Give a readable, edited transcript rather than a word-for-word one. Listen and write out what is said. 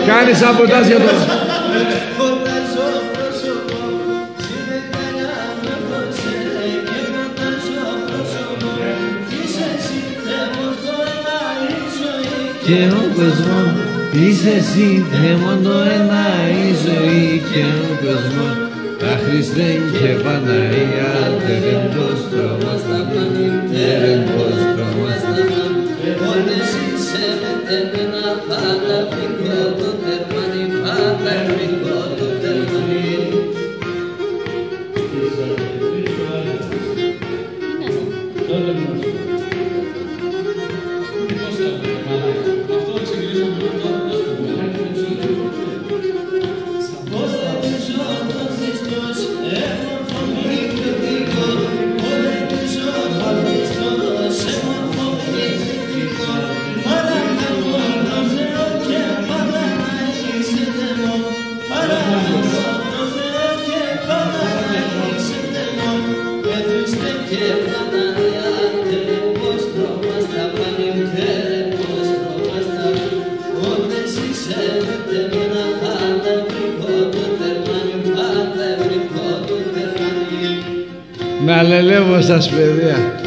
Κάνει σαμποτάζ για το... Και ο κόσμος είσαι εσύ, Θεέ μόνο ένα η ζωή. Και ο κόσμος, τα Χριστέ και Παναγία, τερεν πως τρόμας τα πάνη, τερεν πως τρόμας τα πάνη. Όλες είσαι με τεμένα πάντα, φρικό το τερμάνι, πάντα φρικό το τερμάνι. Να λελεύω σας παιδιά.